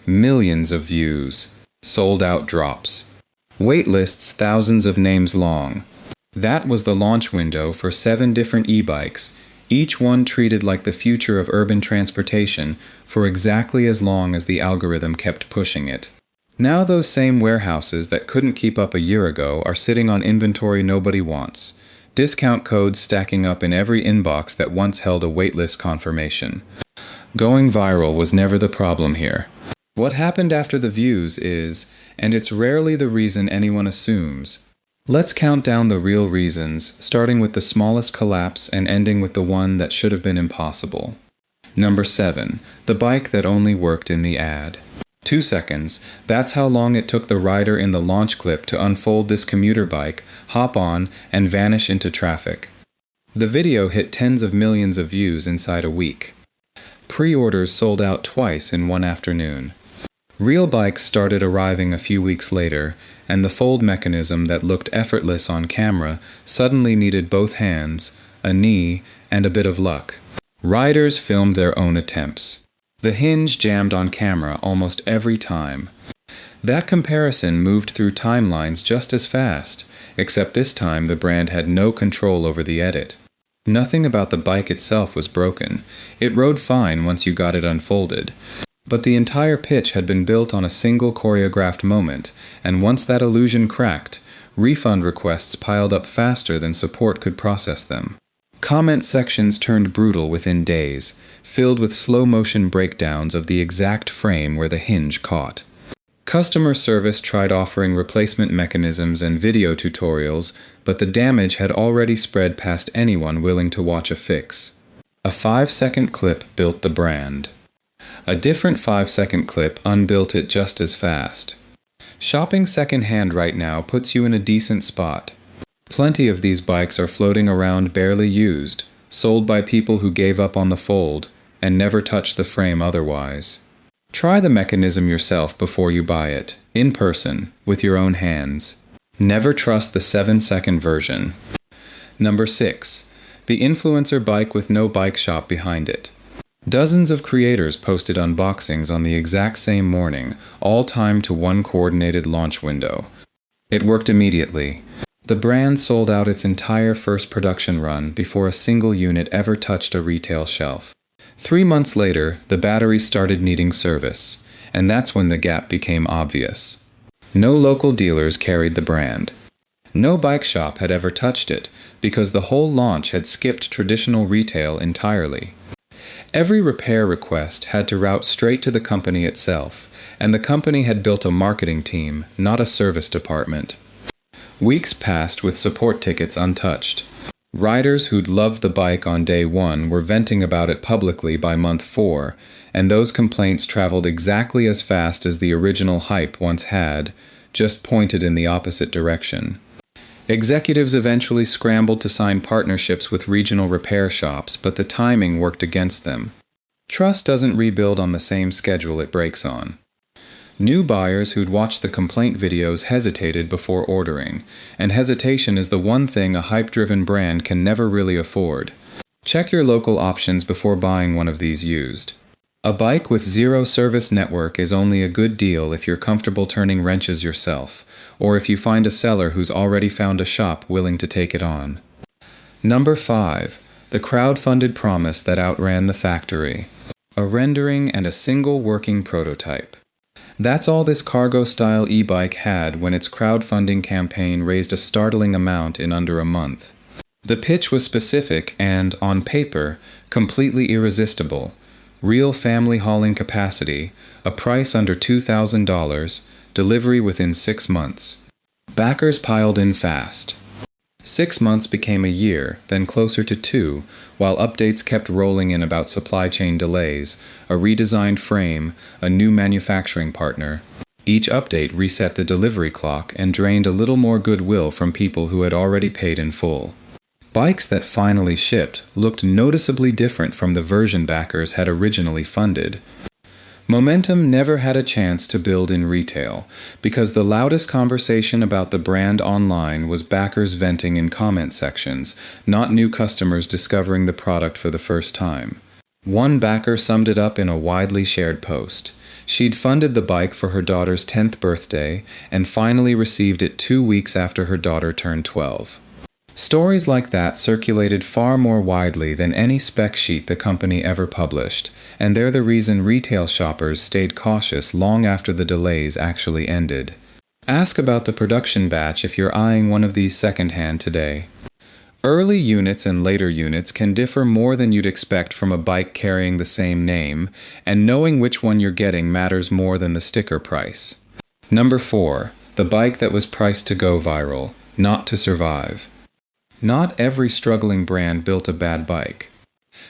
Millions of views. Sold out drops. Waitlists thousands of names long. That was the launch window for 7 different e-bikes, each one treated like the future of urban transportation for exactly as long as the algorithm kept pushing it. Now those same warehouses that couldn't keep up a year ago are sitting on inventory nobody wants. Discount codes stacking up in every inbox that once held a waitlist confirmation. Going viral was never the problem here. What happened after the views is, and it's rarely the reason anyone assumes. Let's count down the real reasons, starting with the smallest collapse and ending with the one that should have been impossible. Number 7. The bike that only worked in the ad. 2 seconds, that's how long it took the rider in the launch clip to unfold this commuter bike, hop on, and vanish into traffic. The video hit tens of millions of views inside a week. Pre-orders sold out twice in one afternoon. Real bikes started arriving a few weeks later, and the fold mechanism that looked effortless on camera suddenly needed both hands, a knee, and a bit of luck. Riders filmed their own attempts. The hinge jammed on camera almost every time. That comparison moved through timelines just as fast, except this time the brand had no control over the edit. Nothing about the bike itself was broken. It rode fine once you got it unfolded. But the entire pitch had been built on a single choreographed moment, and once that illusion cracked, refund requests piled up faster than support could process them. Comment sections turned brutal within days, filled with slow-motion breakdowns of the exact frame where the hinge caught. Customer service tried offering replacement mechanisms and video tutorials, but the damage had already spread past anyone willing to watch a fix. A 5-second clip built the brand. A different 5-second clip unbuilt it just as fast. Shopping secondhand right now puts you in a decent spot. Plenty of these bikes are floating around barely used, sold by people who gave up on the fold and never touched the frame otherwise. Try the mechanism yourself before you buy it, in person, with your own hands. Never trust the 7-second version. Number 6. The influencer bike with no bike shop behind it. Dozens of creators posted unboxings on the exact same morning, all timed to one coordinated launch window. It worked immediately. The brand sold out its entire first production run before a single unit ever touched a retail shelf. 3 months later, the battery started needing service, and that's when the gap became obvious. No local dealers carried the brand. No bike shop had ever touched it, because the whole launch had skipped traditional retail entirely. Every repair request had to route straight to the company itself, and the company had built a marketing team, not a service department. Weeks passed with support tickets untouched. Riders who'd loved the bike on day 1 were venting about it publicly by month 4, and those complaints traveled exactly as fast as the original hype once had, just pointed in the opposite direction. Executives eventually scrambled to sign partnerships with regional repair shops, but the timing worked against them. Trust doesn't rebuild on the same schedule it breaks on. New buyers who'd watched the complaint videos hesitated before ordering, and hesitation is the one thing a hype-driven brand can never really afford. Check your local options before buying one of these used. A bike with zero service network is only a good deal if you're comfortable turning wrenches yourself, or if you find a seller who's already found a shop willing to take it on. Number 5. The crowd-funded promise that outran the factory. A rendering and a single working prototype. That's all this cargo-style e-bike had when its crowdfunding campaign raised a startling amount in under a month. The pitch was specific and, on paper, completely irresistible. Real family hauling capacity, a price under $2,000, delivery within 6 months. Backers piled in fast. 6 months became a year, then closer to 2, while updates kept rolling in about supply chain delays, a redesigned frame, a new manufacturing partner. Each update reset the delivery clock and drained a little more goodwill from people who had already paid in full. Bikes that finally shipped looked noticeably different from the version backers had originally funded. Momentum never had a chance to build in retail, because the loudest conversation about the brand online was backers venting in comment sections, not new customers discovering the product for the first time. One backer summed it up in a widely shared post. She'd funded the bike for her daughter's 10th birthday and finally received it 2 weeks after her daughter turned 12. Stories like that circulated far more widely than any spec sheet the company ever published, and they're the reason retail shoppers stayed cautious long after the delays actually ended. Ask about the production batch if you're eyeing one of these secondhand today. Early units and later units can differ more than you'd expect from a bike carrying the same name, and knowing which one you're getting matters more than the sticker price. Number 4. The bike that was priced to go viral, not to survive. Not every struggling brand built a bad bike.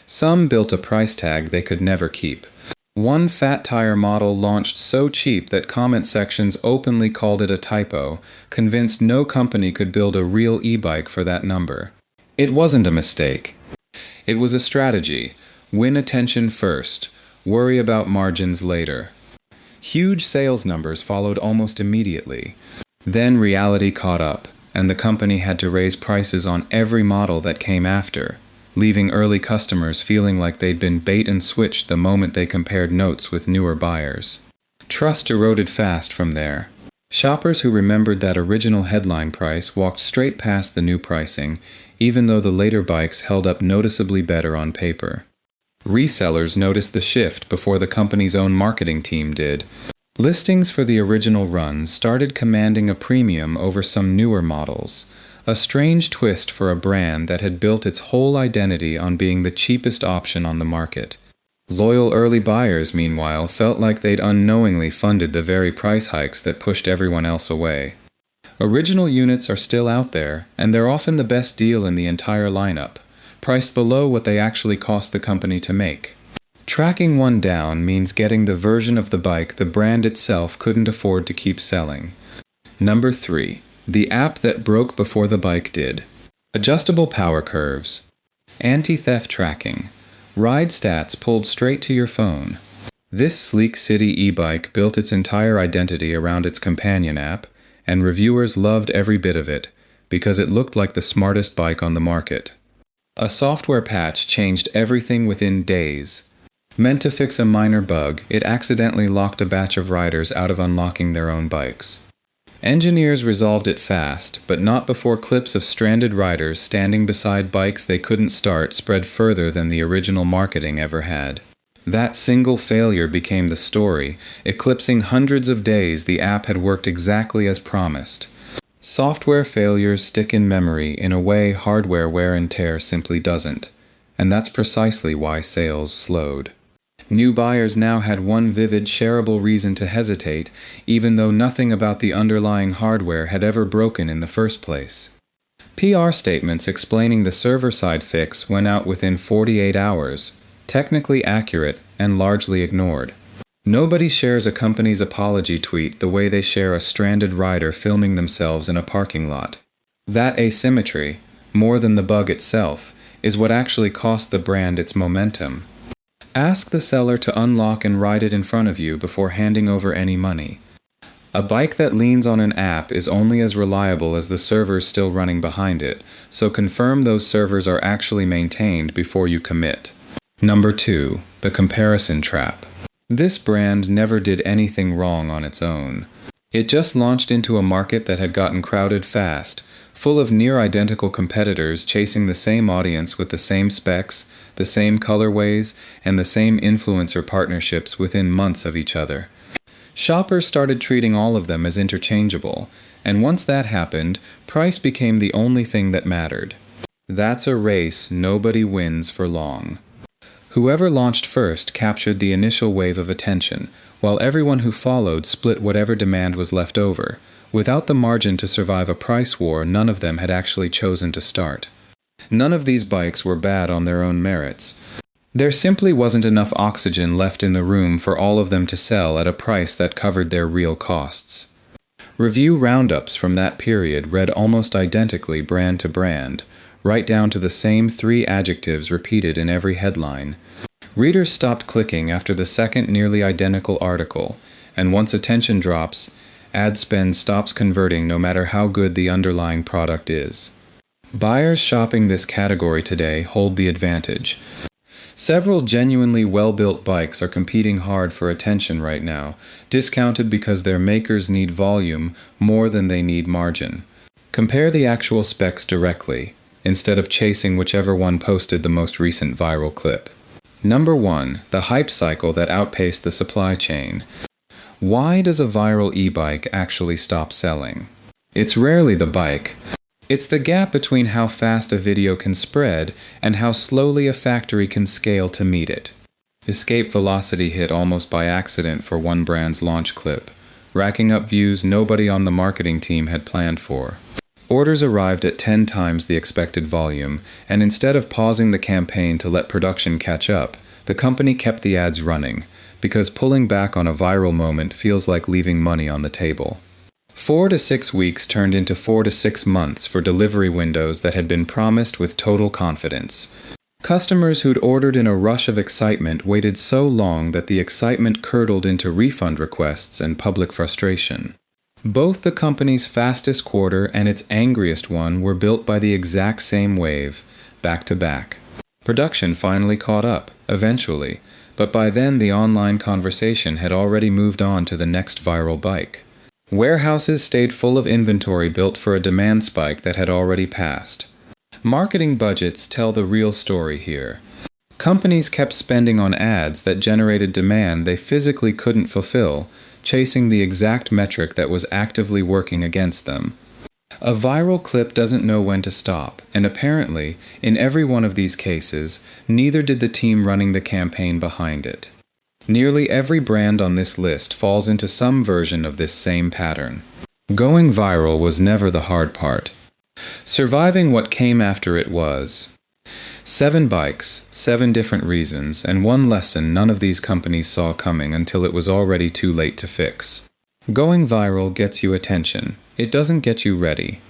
Some built a price tag they could never keep. One fat tire model launched so cheap that comment sections openly called it a typo, convinced no company could build a real e-bike for that number. It wasn't a mistake. It was a strategy. Win attention first, worry about margins later. Huge sales numbers followed almost immediately. Then reality caught up, and the company had to raise prices on every model that came after, leaving early customers feeling like they'd been bait and switched the moment they compared notes with newer buyers. Trust eroded fast from there. Shoppers who remembered that original headline price walked straight past the new pricing, even though the later bikes held up noticeably better on paper. Resellers noticed the shift before the company's own marketing team did. Listings for the original runs started commanding a premium over some newer models, a strange twist for a brand that had built its whole identity on being the cheapest option on the market. Loyal early buyers, meanwhile, felt like they'd unknowingly funded the very price hikes that pushed everyone else away. Original units are still out there, and they're often the best deal in the entire lineup, priced below what they actually cost the company to make. Tracking one down means getting the version of the bike the brand itself couldn't afford to keep selling. Number 3. The app that broke before the bike did. Adjustable power curves. Anti-theft tracking. Ride stats pulled straight to your phone. This sleek city e-bike built its entire identity around its companion app, and reviewers loved every bit of it, because it looked like the smartest bike on the market. A software patch changed everything within days. Meant to fix a minor bug, it accidentally locked a batch of riders out of unlocking their own bikes. Engineers resolved it fast, but not before clips of stranded riders standing beside bikes they couldn't start spread further than the original marketing ever had. That single failure became the story, eclipsing hundreds of days the app had worked exactly as promised. Software failures stick in memory in a way hardware wear and tear simply doesn't, and that's precisely why sales slowed. New buyers now had one vivid, shareable reason to hesitate, even though nothing about the underlying hardware had ever broken in the first place. PR statements explaining the server-side fix went out within 48 hours, technically accurate and largely ignored. Nobody shares a company's apology tweet the way they share a stranded rider filming themselves in a parking lot. That asymmetry, more than the bug itself, is what actually cost the brand its momentum. Ask the seller to unlock and ride it in front of you before handing over any money. A bike that leans on an app is only as reliable as the servers still running behind it, so confirm those servers are actually maintained before you commit. Number 2. The comparison trap. This brand never did anything wrong on its own. It just launched into a market that had gotten crowded fast, full of near-identical competitors chasing the same audience with the same specs, the same colorways, and the same influencer partnerships within months of each other. Shoppers started treating all of them as interchangeable, and once that happened, price became the only thing that mattered. That's a race nobody wins for long. Whoever launched first captured the initial wave of attention, while everyone who followed split whatever demand was left over. Without the margin to survive a price war, none of them had actually chosen to start. None of these bikes were bad on their own merits. There simply wasn't enough oxygen left in the room for all of them to sell at a price that covered their real costs. Review roundups from that period read almost identically brand to brand, right down to the same 3 adjectives repeated in every headline. Readers stopped clicking after the second nearly identical article, and once attention drops, ad spend stops converting no matter how good the underlying product is. Buyers shopping this category today hold the advantage. Several genuinely well-built bikes are competing hard for attention right now, discounted because their makers need volume more than they need margin. Compare the actual specs directly, instead of chasing whichever one posted the most recent viral clip. Number 1. The hype cycle that outpaced the supply chain. Why does a viral e-bike actually stop selling? It's rarely the bike. It's the gap between how fast a video can spread and how slowly a factory can scale to meet it. Escape velocity hit almost by accident for one brand's launch clip, racking up views nobody on the marketing team had planned for. Orders arrived at 10 times the expected volume, and instead of pausing the campaign to let production catch up, the company kept the ads running, because pulling back on a viral moment feels like leaving money on the table. 4 to 6 weeks turned into 4 to 6 months for delivery windows that had been promised with total confidence. Customers who'd ordered in a rush of excitement waited so long that the excitement curdled into refund requests and public frustration. Both the company's fastest quarter and its angriest one were built by the exact same wave, back to back. Production finally caught up, eventually, but by then the online conversation had already moved on to the next viral bike. Warehouses stayed full of inventory built for a demand spike that had already passed. Marketing budgets tell the real story here. Companies kept spending on ads that generated demand they physically couldn't fulfill, chasing the exact metric that was actively working against them. A viral clip doesn't know when to stop, and apparently, in every one of these cases, neither did the team running the campaign behind it. Nearly every brand on this list falls into some version of this same pattern. Going viral was never the hard part. Surviving what came after it was. 7 bikes, 7 different reasons, and one lesson none of these companies saw coming until it was already too late to fix. Going viral gets you attention. It doesn't get you ready.